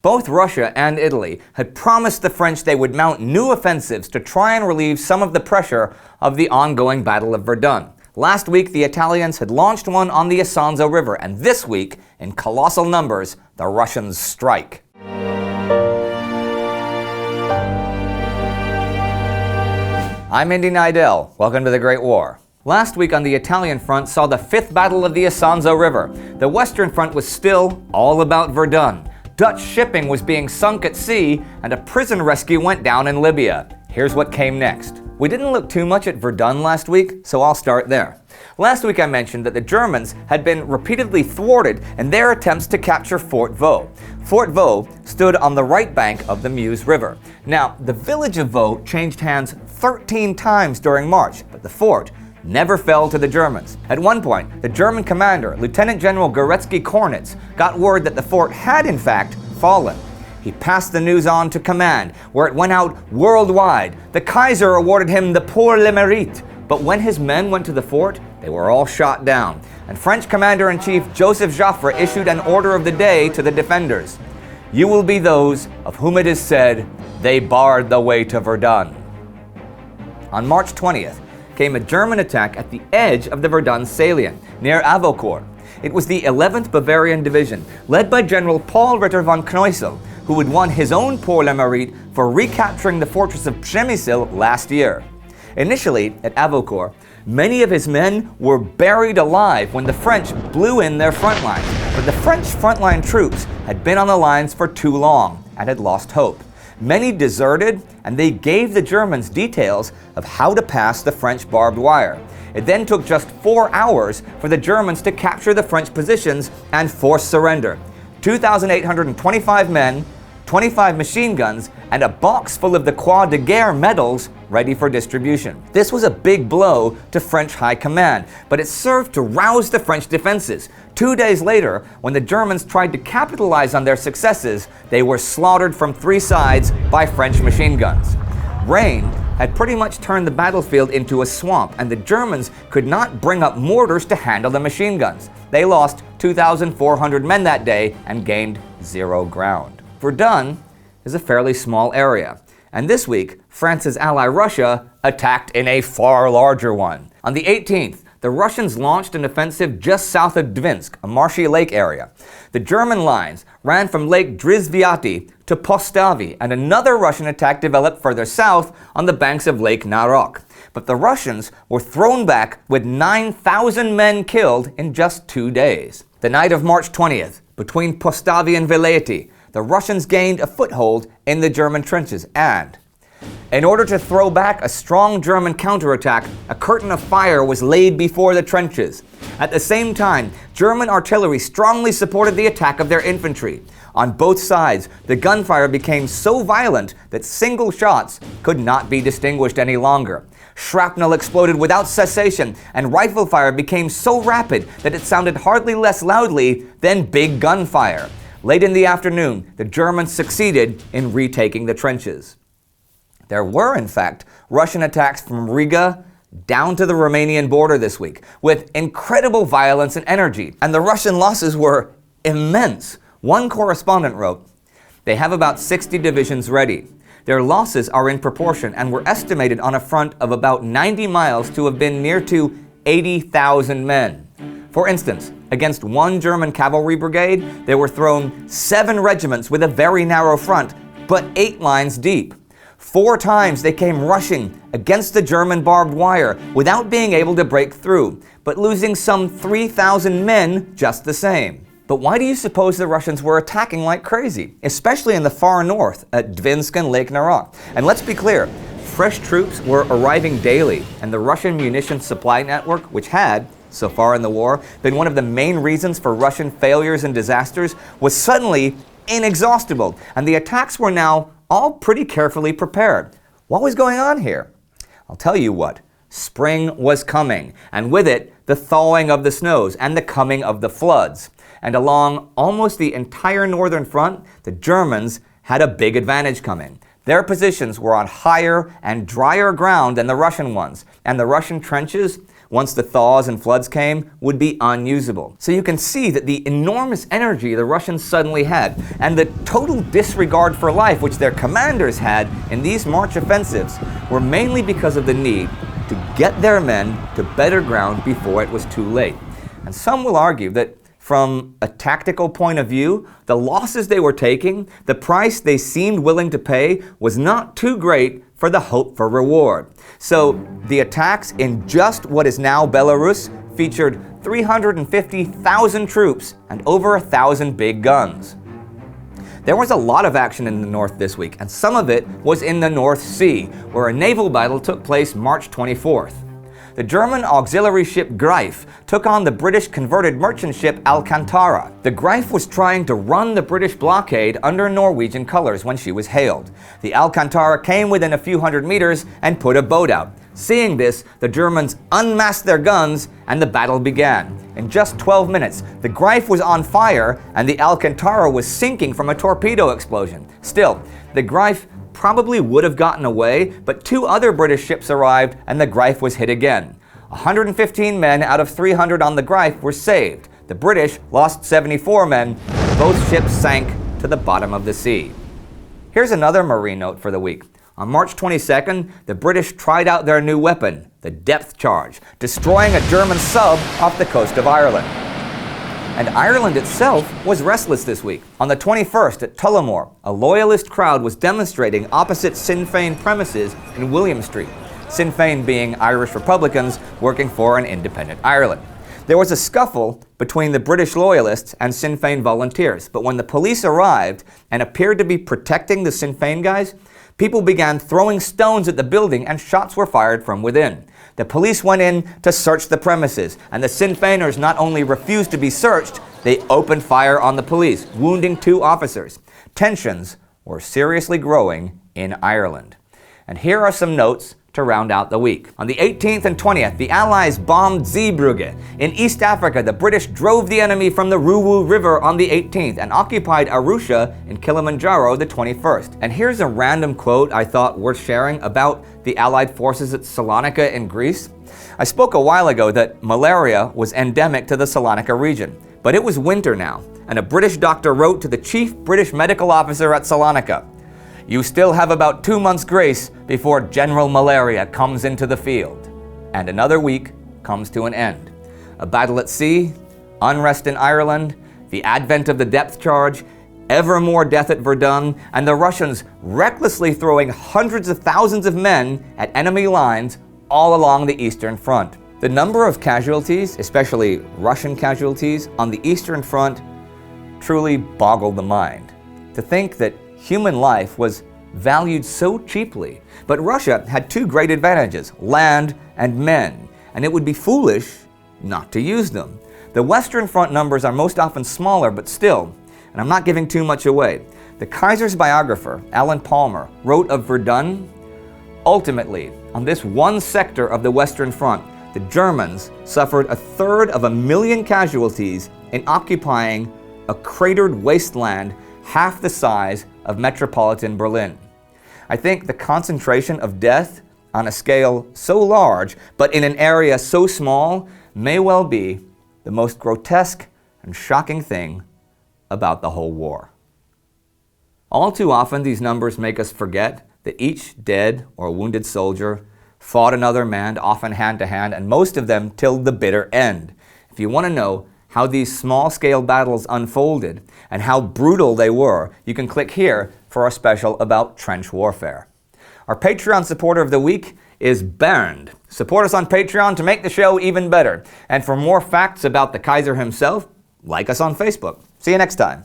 Both Russia and Italy had promised the French they would mount new offensives to try and relieve some of the pressure of the ongoing Battle of Verdun. Last week, the Italians had launched one on the Isonzo River, and this week, in colossal numbers, the Russians strike. I'm Indy Nidell. Welcome to the Great War. Last week on the Italian front saw the Fifth Battle of the Isonzo River. The Western Front was still all about Verdun. Dutch shipping was being sunk at sea, and a prison rescue went down in Libya. Here's what came next. We didn't look too much at Verdun last week, so I'll start there. Last week I mentioned that the Germans had been repeatedly thwarted in their attempts to capture Fort Vaux. Fort Vaux stood on the right bank of the Meuse River. Now, the village of Vaux changed hands 13 times during March, but the fort never fell to the Germans. At one point, the German commander, Lieutenant General Goretzky-Kornitz, got word that the fort had in fact fallen. He passed the news on to command, where it went out worldwide. The Kaiser awarded him the Pour le Mérite, but when his men went to the fort, they were all shot down, and French Commander-in-Chief Joseph Joffre issued an order of the day to the defenders. "You will be those of whom it is said, they barred the way to Verdun." On March 20th, came a German attack at the edge of the Verdun salient, near Avocourt. It was the 11th Bavarian Division, led by General Paul Ritter von Knoissel, who had won his own Pour le Mérite for recapturing the fortress of Przemyśl last year. Initially, at Avocourt, many of his men were buried alive when the French blew in their front lines, but the French frontline troops had been on the lines for too long and had lost hope. Many deserted, and they gave the Germans details of how to pass the French barbed wire. It then took just 4 hours for the Germans to capture the French positions and force surrender. 2,825 men, 25 machine guns, and a box full of the Croix de Guerre medals ready for distribution. This was a big blow to French high command, but it served to rouse the French defenses. 2 days later, when the Germans tried to capitalize on their successes, they were slaughtered from 3 sides by French machine guns. Rain had pretty much turned the battlefield into a swamp, and the Germans could not bring up mortars to handle the machine guns. They lost 2,400 men that day and gained 0 ground. Verdun is a fairly small area, and this week, France's ally Russia attacked in a far larger one. On the 18th, the Russians launched an offensive just south of Dvinsk, a marshy lake area. The German lines ran from Lake Drizviati to Postavy, and another Russian attack developed further south on the banks of Lake Narroch. But the Russians were thrown back with 9,000 men killed in just 2 days. The night of March 20th, between Postavy and Veleti, the Russians gained a foothold in the German trenches, and in order to throw back a strong German counterattack, a curtain of fire was laid before the trenches. At the same time, German artillery strongly supported the attack of their infantry. On both sides, the gunfire became so violent that single shots could not be distinguished any longer. Shrapnel exploded without cessation, and rifle fire became so rapid that it sounded hardly less loudly than big gunfire. Late in the afternoon, the Germans succeeded in retaking the trenches. There were, in fact, Russian attacks from Riga down to the Romanian border this week, with incredible violence and energy, and the Russian losses were immense. One correspondent wrote, "They have about 60 divisions ready. Their losses are in proportion and were estimated on a front of about 90 miles to have been near to 80,000 men. For instance, against one German cavalry brigade, there were thrown 7 regiments with a very narrow front, but 8 lines deep. 4 times they came rushing against the German barbed wire without being able to break through, but losing some 3,000 men just the same." But why do you suppose the Russians were attacking like crazy, especially in the far north at Dvinsk and Lake Narroch? And let's be clear, fresh troops were arriving daily, and the Russian munitions supply network, which had, so far in the war, been one of the main reasons for Russian failures and disasters, was suddenly inexhaustible, and the attacks were now all pretty carefully prepared. What was going on here? I'll tell you what. Spring was coming, and with it, the thawing of the snows and the coming of the floods. And along almost the entire northern front, the Germans had a big advantage coming. Their positions were on higher and drier ground than the Russian ones, and the Russian trenches, once the thaws and floods came, would be unusable. So you can see that the enormous energy the Russians suddenly had, and the total disregard for life which their commanders had in these March offensives, were mainly because of the need to get their men to better ground before it was too late. And some will argue that from a tactical point of view, the losses they were taking, the price they seemed willing to pay, was not too great for the hope for reward. So the attacks in just what is now Belarus featured 350,000 troops and over 1,000 big guns. There was a lot of action in the north this week, and some of it was in the North Sea, where a naval battle took place March 24th. The German auxiliary ship Greif took on the British converted merchant ship Alcantara. The Greif was trying to run the British blockade under Norwegian colors when she was hailed. The Alcantara came within a few hundred meters and put a boat out. Seeing this, the Germans unmasked their guns and the battle began. In just 12 minutes, the Greif was on fire and the Alcantara was sinking from a torpedo explosion. Still, the Greif probably would have gotten away, but 2 other British ships arrived and the Greif was hit again. 115 men out of 300 on the Greif were saved. The British lost 74 men. Both ships sank to the bottom of the sea. Here's another marine note for the week. On March 22nd, the British tried out their new weapon, the depth charge, destroying a German sub off the coast of Ireland. And Ireland itself was restless this week. On the 21st at Tullamore, a loyalist crowd was demonstrating opposite Sinn Féin premises in William Street, Sinn Féin being Irish Republicans working for an independent Ireland. There was a scuffle between the British loyalists and Sinn Féin volunteers, but when the police arrived and appeared to be protecting the Sinn Féin guys, people began throwing stones at the building and shots were fired from within. The police went in to search the premises, and the Sinn Féiners not only refused to be searched, they opened fire on the police, wounding 2 officers. Tensions were seriously growing in Ireland. And here are some notes to round out the week. On the 18th and 20th, the Allies bombed Zeebrugge. In East Africa, the British drove the enemy from the Ruwu River on the 18th and occupied Arusha in Kilimanjaro the 21st. And here's a random quote I thought worth sharing about the Allied forces at Salonika in Greece. I spoke a while ago that malaria was endemic to the Salonika region, but it was winter now, and a British doctor wrote to the chief British medical officer at Salonika, "You still have about 2 months' grace before general malaria comes into the field." And another week comes to an end. A battle at sea, unrest in Ireland, the advent of the depth charge, ever more death at Verdun, and the Russians recklessly throwing hundreds of thousands of men at enemy lines all along the Eastern Front. The number of casualties, especially Russian casualties, on the Eastern Front truly boggled the mind. To think that human life was valued so cheaply. But Russia had 2 great advantages, land and men, and it would be foolish not to use them. The Western Front numbers are most often smaller, but still, and I'm not giving too much away. The Kaiser's biographer, Alan Palmer, wrote of Verdun, "Ultimately, on this one sector of the Western Front, the Germans suffered 1/3 casualties in occupying a cratered wasteland half the size of metropolitan Berlin." I think the concentration of death on a scale so large, but in an area so small, may well be the most grotesque and shocking thing about the whole war. All too often, these numbers make us forget that each dead or wounded soldier fought another man, often hand to hand, and most of them till the bitter end. If you want to know how these small-scale battles unfolded and how brutal they were, you can click here for our special about trench warfare. Our Patreon supporter of the week is Bernd. Support us on Patreon to make the show even better. And for more facts about the Kaiser himself, like us on Facebook. See you next time.